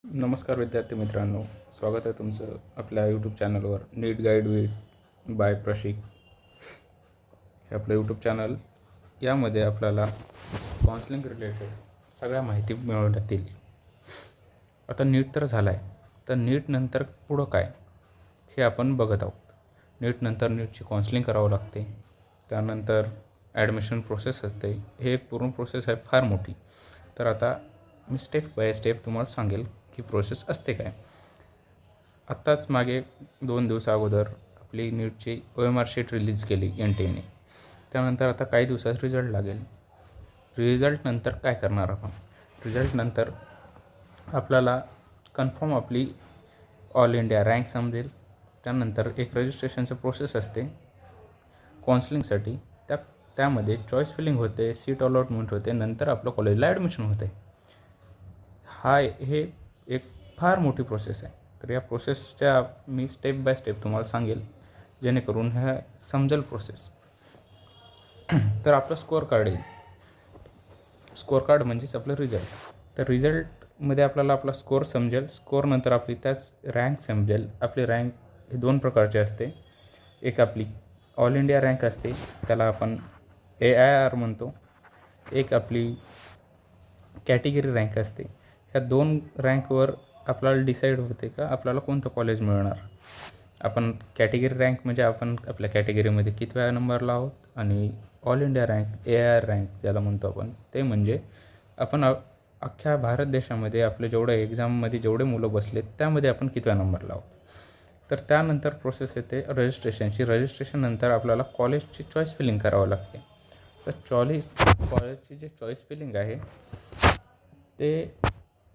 नमस्कार विद्यार्थी मित्रांनो, स्वागत आहे तुमचं आपल्या यूट्यूब चॅनलवर नीट गाईड विथ बाय प्रशिक. हे आपलं यूट्यूब चॅनल. यामध्ये आपल्याला काउन्सिलिंग रिलेटेड सगळ्या माहिती मिळवण्यात येईल. आता नीट तर झाला आहे, तर नीट नंतर पुढं काय हे आपण बघत आहोत. नीट नंतर नीटची काउन्सिलिंग करावं लागते, त्यानंतर ॲडमिशन प्रोसेस असते. हे एक पूर्ण प्रोसेस आहे फार मोठी. तर आता मी स्टेप बाय स्टेप तुम्हाला सांगेल ही प्रोसेस असते काय. आत्ताच मागे 2 दिवसा अगोदर आपली नीटची OMR शीट रिलीज केली NTAने. त्यानंतर आता काही दिवसात रिझल्ट लागेल. रिझल्टनंतर काय करणार आपण? रिझल्टनंतर आपल्याला कन्फर्म आपली ऑल इंडिया रँक समजेल. त्यानंतर एक रजिस्ट्रेशनचं प्रोसेस असते काउन्सिलिंगसाठी. त्यामध्ये चॉईस फिलिंग होते, सीट अलॉटमेंट होते, नंतर आपलं कॉलेजला ॲडमिशन होते. हे एक फार मोठी प्रोसेस आहे. तर या प्रोसेसच्या मी स्टेप बाय स्टेप तुम्हाला सांगेल, जेणेकरून ह्या समजेल प्रोसेस. तर आपलं स्कोअर कार्ड येईल. स्कोअर कार्ड म्हणजेच आपलं रिझल्ट. तर रिझल्टमध्ये आपल्याला आपला स्कोअर समजेल. स्कोअरनंतर आपली त्याच रँक समजेल. आपली रँक हे 2 प्रकारचे असते. एक आपली ऑल इंडिया रँक असते, त्याला आपण AIR म्हणतो. एक आपली कॅटेगरी रँक असते. ह्या 2 रँकवर आपल्याला डिसाईड होते का आपल्याला कोणतं कॉलेज मिळणार. आपण कॅटेगरी रँक म्हणजे आपण आपल्या कॅटेगरीमध्ये कितव्या नंबरला आहोत, आणि all India rank AIR rank ज्याला म्हणतो आपण, ते म्हणजे आपण अख्ख्या भारत देशामध्ये आपले जेवढे एक्झाममध्ये जेवढे मुलं बसलेत त्यामध्ये आपण कितव्या नंबरला आहोत. तर त्यानंतर प्रोसेस येते रजिस्ट्रेशनची. रजिस्ट्रेशननंतर आपल्याला कॉलेजची चॉईस फिलिंग करावं लागते. तर कॉलेजची जे चॉईस फिलिंग आहे ते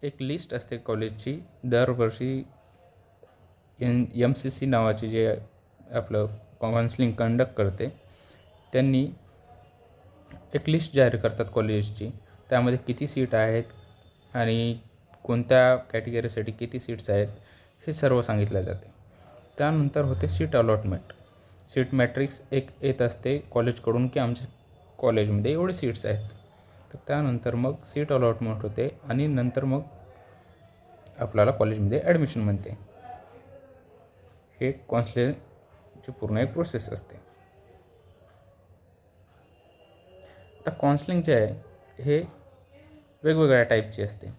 एक लिस्ट असते कॉलेजची. दरवर्षी MCC नावाची जे आपलं काउन्सिलिंग कंडक्ट करते, त्यांनी एक लिस्ट जाहीर करतात कॉलेजची. त्यामध्ये किती सीट आहेत आणि कोणत्या कॅटेगरीसाठी किती सीट्स आहेत हे सर्व सांगितलं जाते. त्यानंतर होते सीट अलॉटमेंट. सीट मॅट्रिक्स एक येत असते कॉलेजकडून की आमच्या कॉलेजमध्ये एवढे सीट्स आहेत. तर त्यानंतर मग सीट अलॉटमेंट होते आणि नंतर मग आपल्याला कॉलेजमध्ये ॲडमिशन म्हणते. हे काउन्सिलिंगची पूर्ण एक प्रोसेस असते. आता काउन्सिलिंग जे आहे हे वेगवेगळ्या टाईपची असते.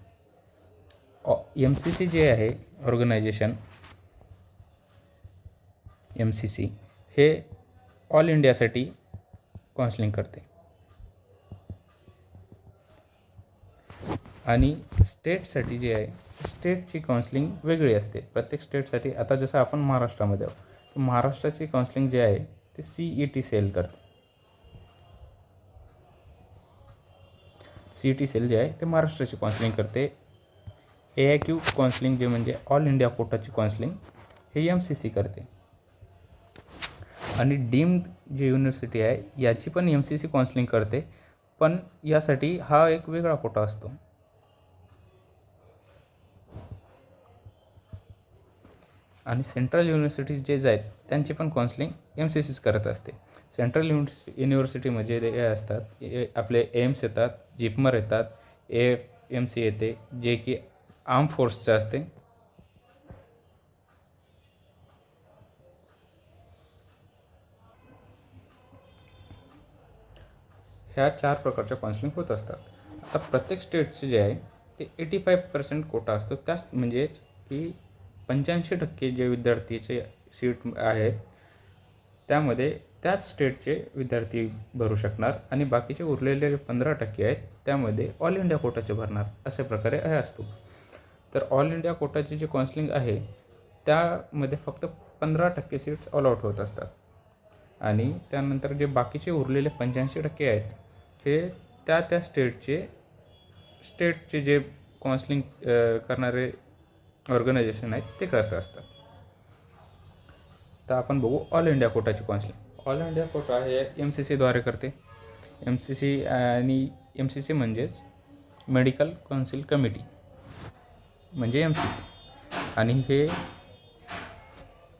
MCC जे आहे ऑर्गनायझेशन, MCC हे ऑल इंडियासाठी काउन्सिलिंग करते. आणि स्टेटसाठी जे आहे, स्टेटची काउन्सिलिंग वेगळी असते प्रत्येक स्टेटसाठी. आता जसं आपण महाराष्ट्रामध्ये आहोत, तर महाराष्ट्राची काउन्सिलिंग जे आहे ते CET सेल करते. CET सेल जे आहे ते महाराष्ट्राची काउन्सिलिंग करते. AIQ काउन्सिलिंग जे म्हणजे ऑल इंडिया कोटाची काउन्सिलिंग हे MCC करते. आणि डीम्ड जे युनिव्हर्सिटी आहे याची पण MCC काउन्सिलिंग करते, पण यासाठी हा एक वेगळा कोटा असतो. आणि सेंट्रल युनिव्हर्सिटीज जे आहेत त्यांची पण काउन्सिलिंग MCCच करत असते. सेंट्रल युनिव्हर्सिटीमध्ये हे असतात, आपले एम्स येतात, जिपमर येतात, AFMC येते जे की आर्म फोर्सचं असते. ह्या 4 प्रकारच्या काउन्सिलिंग होत असतात. आता प्रत्येक स्टेटचे जे आहे ते 85% कोटा असतो. त्याच म्हणजेच की 85% जे विद्यार्थीचे सीट आहेत त्यामध्ये त्याच स्टेटचे विद्यार्थी भरू शकणार, आणि बाकीचे उरलेले 15% आहेत त्यामध्ये ऑल इंडिया कोटाचे भरणार. अशा प्रकारे हे असतो. तर ऑल इंडिया कोटाची जी काउन्सिलिंग आहे त्यामध्ये फक्त 15% सीट्स अलॉट होत असतात, आणि त्यानंतर जे बाकीचे उरलेले 85% आहेत हे त्या स्टेटचे जे काउन्सिलिंग करणारे ऑर्गनायझेशन आहेत ते करत असतात. तर आपण बघू ऑल इंडिया कोटाची काउन्सिलिंग. ऑल इंडिया कोटा हे MCCद्वारे करते. MCC म्हणजेच मेडिकल काउन्सिल कमिटी म्हणजे MCC. आणि हे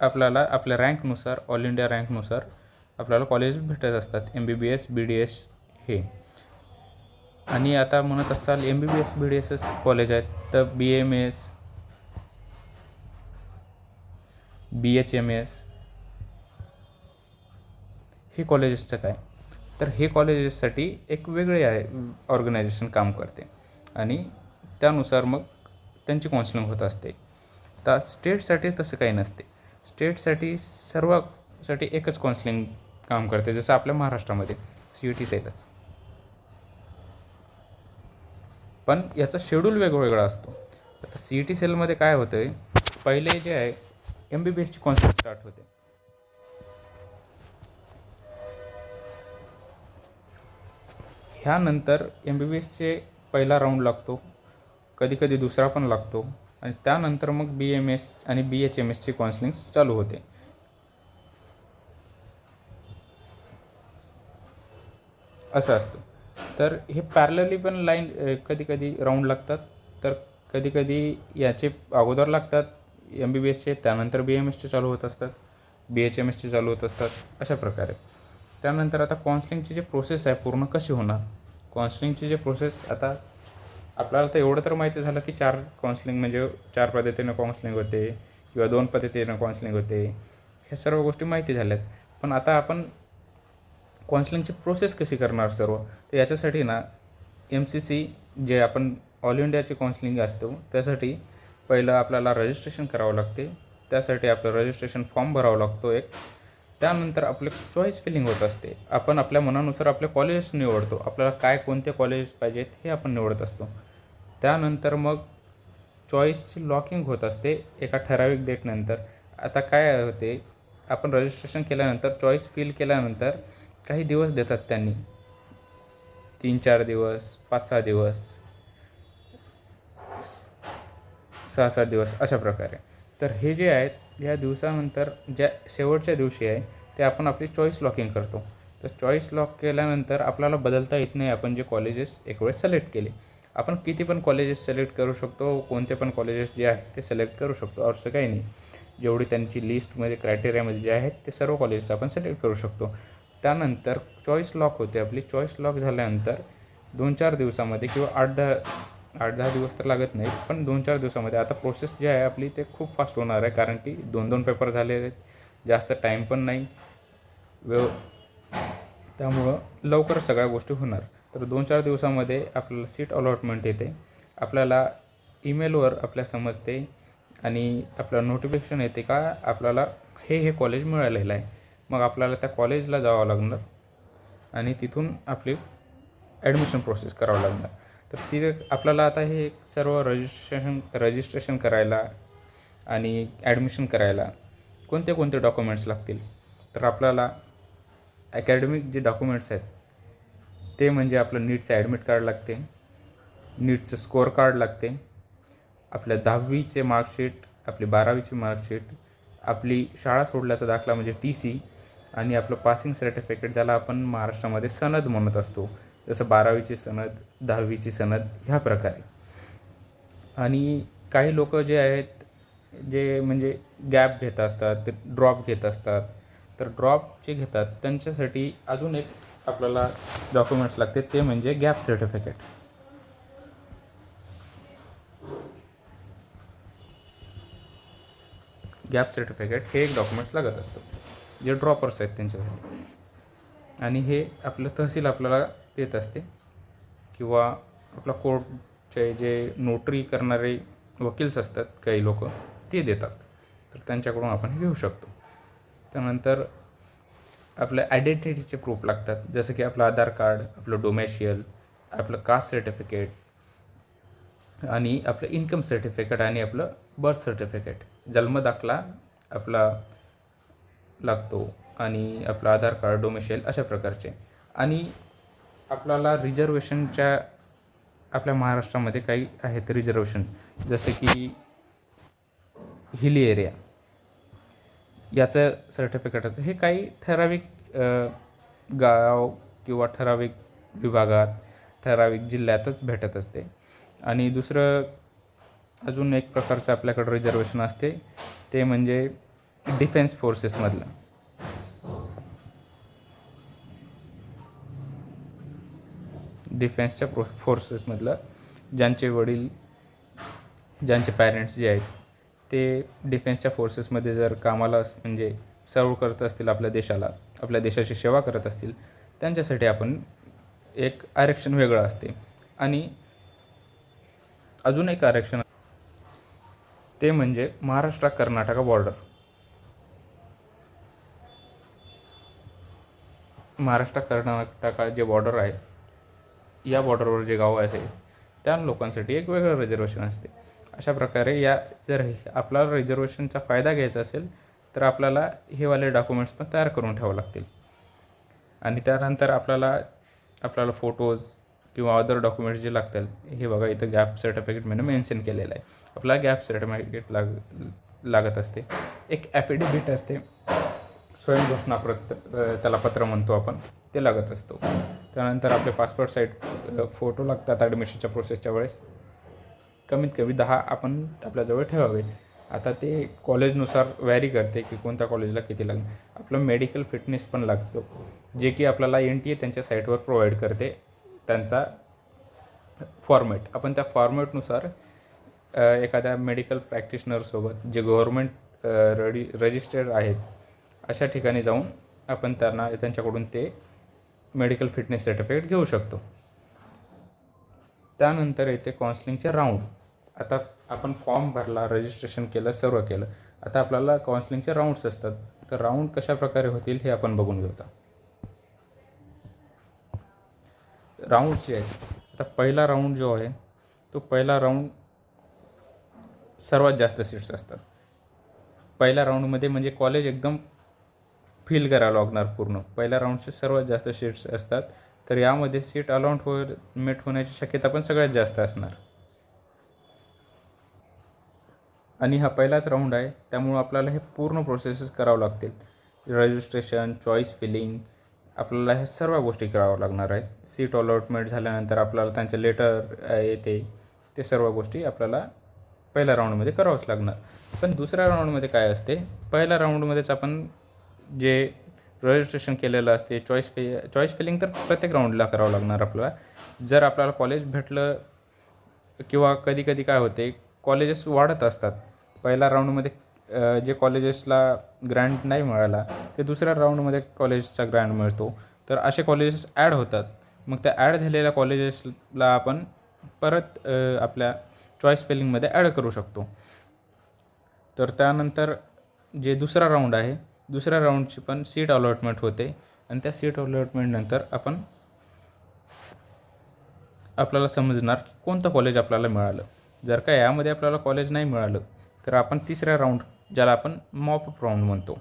आपल्याला आपल्या रँकनुसार, ऑल इंडिया रँकनुसार आपल्याला कॉलेज भेटत असतात. MBBS BDS हे. आणि आता म्हणत असाल MBBS BDSच कॉलेज आहेत, तर BAMS BHMS हे कॉलेजेसचं काय, तर हे कॉलेजेससाठी एक वेगळे आहे ऑर्गनायझेशन काम करते आणि त्यानुसार मग त्यांची काउन्सिलिंग होत असते. तर स्टेटसाठी तसं काही नसते. स्टेटसाठी सर्वासाठी एकच काउन्सिलिंग काम करते, जसं आपल्या महाराष्ट्रामध्ये CET सेलच. पण याचा शेड्यूल वेगवेगळा असतो. आता CET सेलमध्ये काय होतं आहे, पहिले जे आहे MBBSची काउन्सिलिंग स्टार्ट होते. ह्यानंतर MBBSचे पहिला राऊंड लागतो, कधी कधी दुसरा पण लागतो आणि त्यानंतर मग BMS आणि BHMSची काउन्सिलिंग चालू होते. असं असतं. तर हे पॅरलली पण लाईन कधी कधी राऊंड लागतात, तर कधी कधी याचे अगोदर लागतात MBBSचे, त्यानंतर BMSचे चालू होत असतात, BHMSचे चालू होत असतात, अशा प्रकारे. त्यानंतर आता काउन्सिलिंगची जी प्रोसेस आहे पूर्ण कशी होणार. काउन्सिलिंगची जी प्रोसेस, आता आपल्याला तर एवढं तर माहिती झालं की 4 काउन्सिलिंग म्हणजे 4 पद्धतीनं काउन्सिलिंग होते किंवा 2 पद्धतीनं काउन्सिलिंग होते, ह्या सर्व गोष्टी माहिती झाल्यात. पण आता आपण काउन्सिलिंगची प्रोसेस कशी करणार सर्व, तर याच्यासाठी ना MCC जे आपण ऑल इंडियाची काउन्सिलिंग असतो त्यासाठी पहिलं आपल्याला रजिस्ट्रेशन करावं लागते. त्यासाठी आपलं रजिस्ट्रेशन फॉर्म भरावा लागतो एक. त्यानंतर आपले चॉईस फिलिंग होत असते. आपण आपल्या मनानुसार आपले कॉलेजेस निवडतो, आपल्याला काय कोणते कॉलेजेस पाहिजेत हे आपण निवडत असतो. त्यानंतर मग चॉईसची लॉकिंग होत असते एका ठराविक डेटनंतर. आता काय होते, आपण रजिस्ट्रेशन केल्यानंतर चॉईस फिल केल्यानंतर काही दिवस देतात त्यांनी, 3-4 दिवस, 5-6 दिवस, 6-7 दिवस, अशा प्रकारे. तर हे जे आहेत या दिवसानंतर ज्या शेवटच्या दिवशी आहे ते आपण आपली चॉईस लॉकिंग करतो. तर चॉईस लॉक केल्यानंतर आपल्याला बदलता येत नाही. आपण जे कॉलेजेस एक वेळेस सिलेक्ट केले, आपण किती पण कॉलेजेस सिलेक्ट करू शकतो, कोणते पण कॉलेजेस जे आहेत ते सिलेक्ट करू शकतो, असं काही नाही. जेवढी त्यांची लिस्टमध्ये क्रायटेरियामध्ये जे आहेत ते सर्व कॉलेजेस आपण सिलेक्ट करू शकतो. त्यानंतर चॉईस लॉक होते आपली. चॉईस लॉक झाल्यानंतर 2-4 दिवसामध्ये किंवा 8-10 दिवस तर लागत नाही, पण 2-4 दिवसामध्ये आता प्रोसेस जी आहे आपली ते खूप फास्ट होणार आहे, कारण की 2-2 पेपर झाले आहेत, जास्त टाईम पण नाही त्यामुळं लवकरच सगळ्या गोष्टी होणार. तर 2-4 दिवसामध्ये आपल्याला सीट अलॉटमेंट येते, आपल्याला ईमेलवर आपल्या समजते आणि आपल्याला नोटिफिकेशन येते का आपल्याला हे कॉलेज मिळालेलं आहे. मग आपल्याला त्या कॉलेजला जावं लागणार आणि तिथून आपली ॲडमिशन प्रोसेस करावं लागणार. तर तिथे आपल्याला आता हे सर्व रजिस्ट्रेशन करायला आणि ॲडमिशन करायला कोणते कोणते डॉक्युमेंट्स लागतील, तर आपल्याला अकॅडमिक जे डॉक्युमेंट्स आहेत ते म्हणजे आपलं नीटचं ॲडमिट कार्ड लागते, नीटचं स्कोअर कार्ड लागते, आपल्या 10वीचे मार्कशीट, आपली 12वीची मार्कशीट, आपली शाळा सोडल्याचा दाखला म्हणजे TC आणि आपलं पासिंग सर्टिफिकेट, ज्याला आपण महाराष्ट्रामध्ये सनद म्हणत असतो, जसं 12वीची सनद, 10वीची सनद, ह्या प्रकारे. आणि काही लोक जे आहेत जे म्हणजे गॅप घेत असतात, ते ड्रॉप घेत असतात, तर ड्रॉप जे घेतात त्यांच्यासाठी अजून एक आपल्याला डॉक्युमेंट्स लागते, ते म्हणजे गॅप सर्टिफिकेट. गॅप सर्टिफिकेट हे एक डॉक्युमेंट्स लागत असतं जे ड्रॉपर्स आहेत त्यांच्यासाठी. आणि हे आपलं तहसील आपल्याला देत असते किंवा आपला कोर्टचे जे नोटरी करणारे वकील्स असतात काही लोक, ते देतात, तर त्यांच्याकडून आपण घेऊ शकतो. त्यानंतर आपल्या आयडेंटिटीचे प्रूफ लागतात, जसं की आपलं आधार कार्ड, आपलं डोमेशियल, आपलं कास्ट सर्टिफिकेट आणि आपलं इन्कम सर्टिफिकेट आणि आपलं बर्थ सर्टिफिकेट, जन्मदाखला आपला लागतो आणि आपलं आधार कार्ड, डोमेशियल, अशा प्रकारचे. आणि आपल्याला रिझर्वेशनच्या आपल्या महाराष्ट्रामध्ये काही आहेत रिझर्वेशन, जसं की हिली एरिया याचं सर्टिफिकेट असतं. हे काही ठराविक गाव किंवा ठराविक विभागात, ठराविक जिल्ह्यातच भेटत असते. आणि दुसरं अजून एक प्रकारचं आपल्याकडं रिझर्वेशन असते, ते म्हणजे डिफेन्स फोर्सेसमधलं. डिफेन्सच्या फोर्सेसमधलं ज्यांचे वडील, ज्यांचे पॅरेंट्स जे आहेत ते डिफेन्सच्या फोर्सेसमध्ये जर कामाला म्हणजे सर्व करत असतील आपल्या देशाला, आपल्या देशाची सेवा करत असतील, त्यांच्यासाठी आपण एक आरक्षण वेगळं असते. आणि अजून एक आरक्षण ते म्हणजे महाराष्ट्र कर्नाटका बॉर्डर. महाराष्ट्र कर्नाटका जे बॉर्डर आहे, या बॉर्डरवर जे गाव आहे त्या लोकांसाठी एक वेगळं रिझर्वेशन असते. अशा प्रकारे जर आपल्याला रिझर्वेशनचा फायदा घ्यायचा असेल तर आपल्याला हे वाले डॉक्युमेंट्स पण तयार करून ठेवावे लागतील. आणि त्यानंतर आपल्याला फोटोज किंवा अदर डॉक्युमेंट्स जे लागतील, हे बघा इथं गॅप सर्टिफिकेटमध्ये मेन्शन केलेलं आहे. आपल्याला गॅप सर्टिफिकेट लागत असते. एक ॲफिडेविट असते, स्वयंघोषणापत्र, त्याला पत्र म्हणतो आपण, ते लागत असतो. त्यानंतर आपले पासपोर्ट साईज फोटो लागतात ॲडमिशनच्या प्रोसेसच्या वेळेस. कमीत कमी 10 आपण आपल्याजवळ ठेवावे. आता ते कॉलेजनुसार व्हॅरी करते की कोणत्या कॉलेजला किती लागणार. आपलं मेडिकल फिटनेस पण लागतो, जे की आपल्याला NTA त्यांच्या साईटवर प्रोव्हाइड करते. त्यांचा फॉर्मॅट, आपण त्या फॉर्मॅटनुसार एखाद्या मेडिकल प्रॅक्टिशनरसोबत जे गव्हर्मेंट रजिस्टर्ड आहेत अशा ठिकाणी जाऊन आपण त्यांच्याकडून ते मेडिकल फिटनेस सर्टिफिकेट घेऊ शकतो. त्यानंतर येते काउन्सिलिंगचे राऊंड. आता आपण फॉर्म भरला, रजिस्ट्रेशन केलं, सर्व केलं. आता आपल्याला काउन्सिलिंगचे राऊंड्स असतात. तर राऊंड कशा प्रकारे होतील हे आपण बघून घेऊ. राऊंडचे आहेत. आता पहिला राऊंड जो आहे, तो पहिला राऊंड सर्वात जास्त सीट्स असतात. पहिल्या राऊंडमध्ये म्हणजे कॉलेज एकदम फिल करायला लागणार पूर्ण. पहिल्या राऊंडचे सर्वात जास्त सीट्स असतात. तर यामध्ये सीट अलॉटमेंट होण्याची शक्यता पण सगळ्यात जास्त असणार. आणि हा पहिलाच राऊंड आहे, त्यामुळं आपल्याला हे पूर्ण प्रोसेसेस करावं लागतील. रजिस्ट्रेशन, चॉईस फिलिंग, आपल्याला ह्या सर्व गोष्टी कराव्या लागणार आहेत. सीट अलॉटमेंट झाल्यानंतर आपल्याला त्यांचं लेटर येते, ते सर्व गोष्टी आपल्याला पहिल्या राऊंडमध्ये करावंच लागणार. पण दुसऱ्या राऊंडमध्ये काय असते, पहिल्या राऊंडमध्येच आपण जे रजिस्ट्रेशन केलेलं असते, चॉईस फिलिंग तर प्रत्येक राऊंडला करावं लागणार आपल्याला. जर आपल्याला कॉलेज भेटलं किंवा कधी कधी काय होते, कॉलेजेस वाढत असतात. पहिल्या राऊंडमध्ये जे कॉलेजेसला ग्रँट नाही मिळाला, ते दुसऱ्या राऊंडमध्ये कॉलेजचा ग्रँट मिळतो. तर असे कॉलेजेस ॲड होतात. मग त्या ॲड झालेल्या कॉलेजेसला आपण परत आपल्या चॉईस फिलिंगमध्ये ॲड करू शकतो. तर त्यानंतर जे दुसरा राऊंड आहे, दुसऱ्या राऊंडची पण सीट अलॉटमेंट होते. आणि त्या सीट अलॉटमेंटनंतर आपल्याला समजणार की कोणतं कॉलेज आपल्याला मिळालं. जर का यामध्ये आपल्याला कॉलेज नाही मिळालं तर आपण तिसऱ्या राऊंड, ज्याला आपण मॉपअप राऊंड म्हणतो,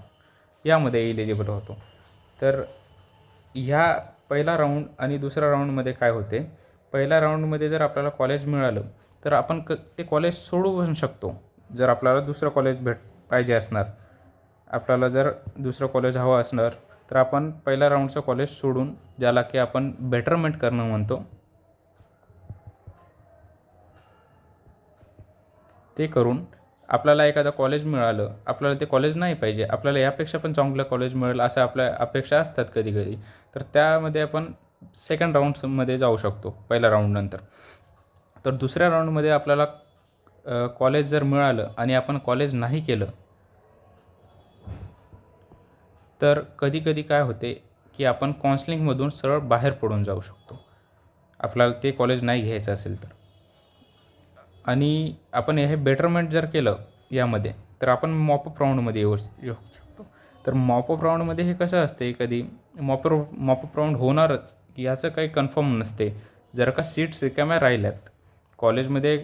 यामध्ये एलिजिबल होतो. तर ह्या पहिला राऊंड आणि दुसऱ्या राऊंडमध्ये काय होते, पहिल्या राऊंडमध्ये जर आपल्याला कॉलेज मिळालं तर आपण ते कॉलेज सोडू पण शकतो. जर आपल्याला दुसरं कॉलेज पाहिजे असणार, आपल्याला जर दुसरं कॉलेज हवं असणार, तर आपण पहिल्या राऊंडचं कॉलेज सोडून, ज्याला की आपण बेटरमेंट करणं म्हणतो, ते करून आपल्याला एखादं कॉलेज मिळालं, आपल्याला ते कॉलेज नाही पाहिजे, आपल्याला यापेक्षा पण चांगलं कॉलेज मिळेल असं आपल्या अपेक्षा असतात कधी कधी, तर त्यामध्ये आपण सेकंड राऊंडमध्ये जाऊ शकतो पहिल्या राऊंडनंतर. तर दुसऱ्या राऊंडमध्ये आपल्याला कॉलेज जर मिळालं आणि आपण कॉलेज नाही केलं, तर कधी कधी काय होते की आपण काउन्सिलिंगमधून सरळ बाहेर पडून जाऊ शकतो, आपल्याला ते कॉलेज नाही घ्यायचं असेल तर. आणि आपण हे बेटरमेंट जर केलं यामध्ये, तर आपण मॉपअप राऊंडमध्ये येऊ शकतो. तर मॉपअप राऊंडमध्ये हे कसं असते, कधी मॉपअप राऊंड होणारच याचं काही कन्फर्म नसते. जर का सीट्स रिकाम्या राहिल्यात, कॉलेजमध्ये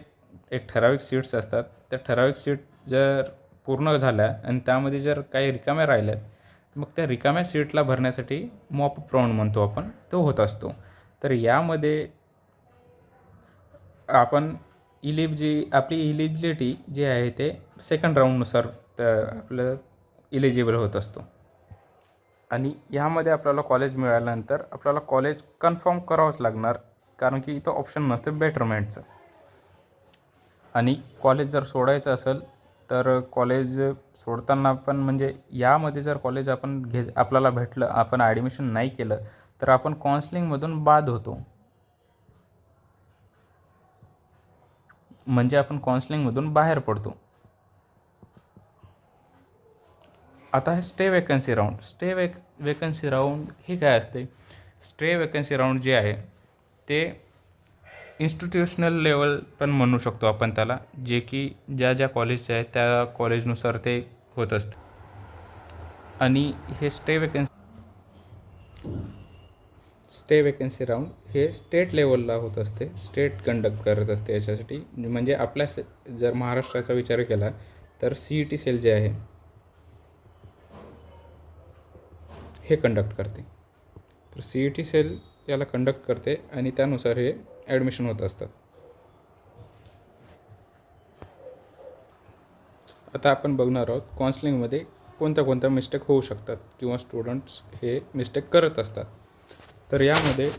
एक ठराविक सीट्स असतात, त्या ठराविक सीट जर पूर्ण झाल्या आणि त्यामध्ये जर काही रिकाम्या राहिल्यात, मग त्या रिकाम्या सीटला भरण्यासाठी मॉपअप राऊंड म्हणतो आपण, तो होत असतो. तर यामध्ये आपण आपली इलिजिबिलिटी जी आहे ते सेकंड राऊंडनुसार आपलं इलिजिबल होत असतो. आणि यामध्ये आपल्याला कॉलेज मिळाल्यानंतर आपल्याला कॉलेज कन्फर्म करावंच लागणार, कारण की इथं ऑप्शन नसतं बेटरमेंटचं. आणि कॉलेज जर सोडायचं असेल तर कॉलेज सोडताना पण म्हणजे यामध्ये जर कॉलेज आपल्याला भेटलं, आपण ॲडमिशन नाही केलं, तर आपण काउन्सिलिंगमधून बाद होतो. म्हणजे आपण काउन्सिलिंगमधून बाहेर पडतो. आता हे stay vacancy round. Vacancy round हे काय असते? स्टे वेकन्सी राऊंड जे आहे ते इन्स्टिट्यूशनल लेवल पण म्हणू शकतो आपण त्याला, जे की ज्या कॉलेजचे आहेत त्या कॉलेजनुसार ते होत असते. आणि हे स्टे वेकन्सी राऊंड हे स्टेट लेवलला होत असते. स्टेट कंडक्ट करत असते याच्यासाठी. म्हणजे आपल्या जर महाराष्ट्राचा विचार केला तर CET सेल जे आहे हे कंडक्ट करते. तर CET सेल याला कंडक्ट करते आणि त्यानुसार हे ॲडमिशन होत असतात. आता आपण बघणार आहोत काउन्सिलिंगमध्ये कोणत्या मिस्टेक होऊ शकतात किंवा स्टुडंट्स हे मिस्टेक करत असतात. तर यामध्ये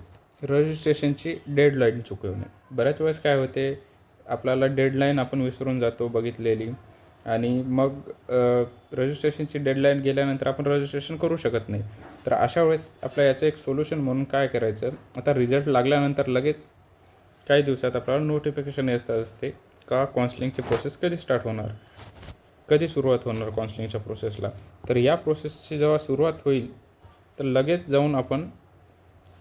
रजिस्ट्रेशनची डेडलाईन चुकवणे. बऱ्याच वेळेस काय होते, आपल्याला डेडलाईन आपण विसरून जातो बघितलेली, आणि मग रजिस्ट्रेशनची डेडलाईन गेल्यानंतर आपण रजिस्ट्रेशन करू शकत नाही. तर अशा वेळेस आपल्या याचं एक सोल्युशन म्हणून काय करायचं, आता रिझल्ट लागल्यानंतर लगेच काही दिवसात आपल्याला नोटिफिकेशन येत असते का काउन्सिलिंगची प्रोसेस कधी स्टार्ट होणार, कधी सुरुवात होणार काउन्सिलिंगच्या प्रोसेसला. तर या प्रोसेसची जेव्हा सुरुवात होईल तर लगेच जाऊन आपण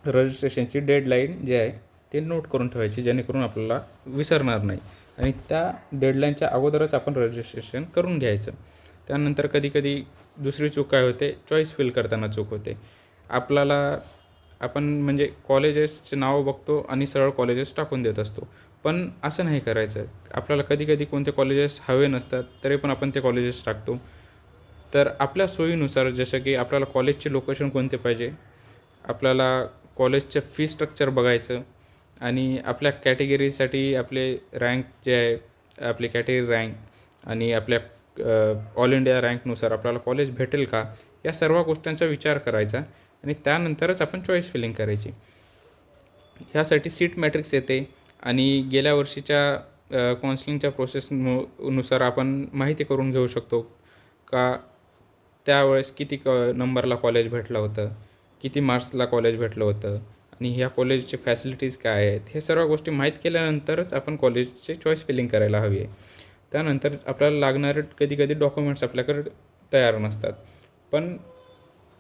रजिस्ट्रेशनची डेडलाईन जे आहे ते नोट करून ठेवायची, जेणेकरून आपल्याला विसरणार नाही. आणि त्या डेडलाईनच्या अगोदरच आपण रजिस्ट्रेशन करून घ्यायचं. त्यानंतर कधी दुसरी चूक काय होते, चॉईस फिल करताना चूक होते. आपण म्हणजे कॉलेजेसचे नावं बघतो आणि सरळ कॉलेजेस टाकून देत असतो. पण असं नाही करायचं. आपल्याला कधी कोणते कॉलेजेस हवे नसतात तरी पण आपण ते कॉलेजेस टाकतो. तर आपल्या सोयीनुसार, जसं की आपल्याला कॉलेजचे लोकेशन कोणते पाहिजे, आपल्याला कॉलेजचं फी स्ट्रक्चर बघायचं, आणि आपल्या कॅटेगरीसाठी आपले रँक जे आहे, आपली कॅटेगरी रँक आणि आपल्या ऑल इंडिया रँकनुसार आपल्याला कॉलेज भेटेल का, या सर्व गोष्टींचा विचार करायचा आणि त्यानंतरच आपण चॉईस फिलिंग करायची. ह्यासाठी सीट मॅट्रिक्स येते आणि गेल्या वर्षीच्या काउन्सिलिंगच्या प्रोसेसनुसार आपण माहिती करून घेऊ शकतो का त्यावेळेस किती नंबरला कॉलेज भेटलं होतं, किती मार्क्सला कॉलेज भेटलं होतं, आणि ह्या कॉलेजचे फॅसिलिटीज काय आहेत, हे सर्व गोष्टी माहीत केल्यानंतरच आपण कॉलेजचे चॉईस फिलिंग करायला हवी आहे. त्यानंतर आपल्याला लागणारे कधी डॉक्युमेंट्स आपल्याकडे तयार नसतात. पण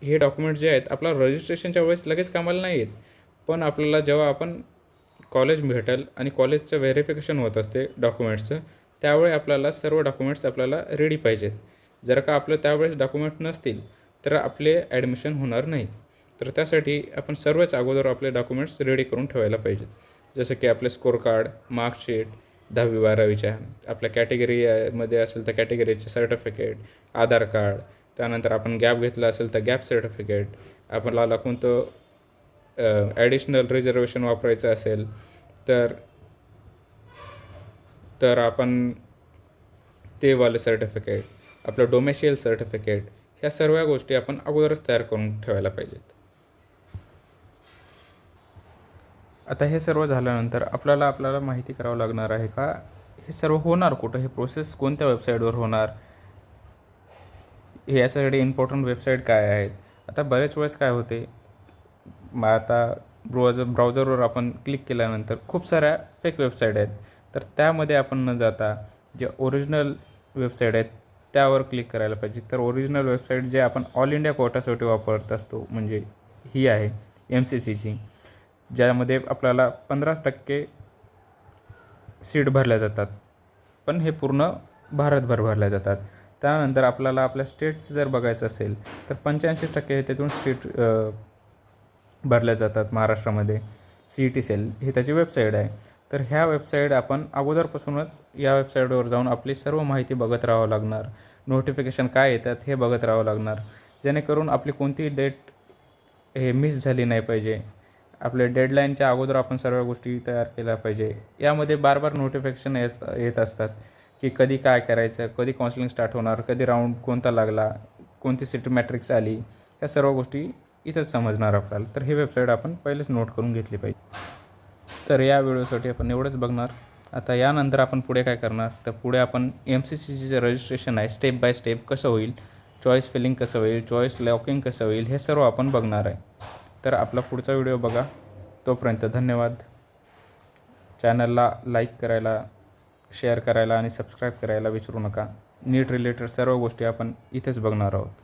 हे डॉक्युमेंट्स जे आहेत आपल्याला रजिस्ट्रेशनच्या वेळेस लगेच कामाला नाही येत. पण आपल्याला जेव्हा आपण कॉलेज भेटेल आणि कॉलेजचं व्हेरिफिकेशन होत असते डॉक्युमेंट्सचं, त्यावेळी आपल्याला सर्व डॉक्युमेंट्स आपल्याला रेडी पाहिजेत. जर का आपलं त्यावेळेस डॉक्युमेंट नसतील तर आपले ॲडमिशन होणार नाही. तर त्यासाठी आपण सर्वच अगोदर आपले डॉक्युमेंट्स रेडी करून ठेवायला पाहिजेत. जसं की आपले स्कोर कार्ड, मार्कशीट, 10वी-12वीच्या, आपल्या कॅटेगरीमध्ये असेल तर कॅटेगरीचे सर्टिफिकेट, आधार कार्ड, त्यानंतर आपण गॅप घेतला असेल तर गॅप सर्टिफिकेट, आपल्याला कोणतं ॲडिशनल रिझर्वेशन वापरायचं असेल तर आपण ते वाले सर्टिफिकेट, आपलं डोमेशियल सर्टिफिकेट, ह्या सर्व गोष्टी आपण अगोदरच तयार करून ठेवायला पाहिजेत. आता हे सर्व झाल्यानंतर आपल्याला माहिती करावं लागणार आहे का हे सर्व होणार कुठं, हे प्रोसेस कोणत्या वेबसाईटवर होणार, हे यासाठी इम्पॉर्टंट वेबसाईट काय आहेत. आता बरेच वेळेस काय होते, मग आता ब्राउझरवर आपण क्लिक केल्यानंतर खूप साऱ्या फेक वेबसाईट आहेत. तर त्यामध्ये आपण न जाता जे ओरिजिनल वेबसाईट आहेत त्यावर क्लिक करायला पाहिजे. तर ओरिजिनल वेबसाईट जे आपण ऑल इंडिया कोटासाठी वापरत असतो, म्हणजे ही आहे MCCC, ज्यामध्ये आपल्याला 15% सीट भरल्या जातात, पण हे पूर्ण भारतभर भरल्या जातात. त्यानंतर आपल्याला आपल्या स्टेटचं जर बघायचं असेल तर 85% त्यातून सीट भरल्या जातात महाराष्ट्रामध्ये. CET सेल ही त्याची वेबसाईट आहे. तर ह्या वेबसाईट आपण अगोदरपासूनच या वेबसाईटवर जाऊन आपली सर्व माहिती बघत राहावं लागणार. नोटिफिकेशन काय येतात हे बघत राहावं लागणार, जेणेकरून आपली कोणतीही डेट हे मिस झाली नाही पाहिजे. आपल्या डेडलाईनच्या अगोदर आपण सर्व गोष्टी तयार केल्या पाहिजे. यामध्ये बार नोटिफिकेशन येत असतात की कधी काय करायचं, कधी काउन्सिलिंग स्टार्ट होणार, कधी राऊंड कोणता लागला, कोणती सीट मॅट्रिक्स आली, या सर्व गोष्टी इथंच समजणार आपल्याला. तर ही वेबसाईट आपण पहिलेच नोट करून घेतली पाहिजे. तर या व्हिडिओसाठी आपण एवढंच बघणार. आता यानंतर आपण पुढे काय करणार, तर पुढे आपण MCCCचं रजिस्ट्रेशन आहे स्टेप बाय स्टेप कसं होईल, चॉईस फिलिंग कसं होईल, चॉईस लॉकिंग कसं होईल, हे सर्व आपण बघणार आहे. तर आपला पुढचा व्हिडिओ बघा. तोपर्यंत धन्यवाद. चॅनलला लाईक करायला, शेअर करायला आणि सबस्क्राईब करायला विसरू नका. नीट रिलेटेड सर्व गोष्टी आपण इथेच बघणार आहोत.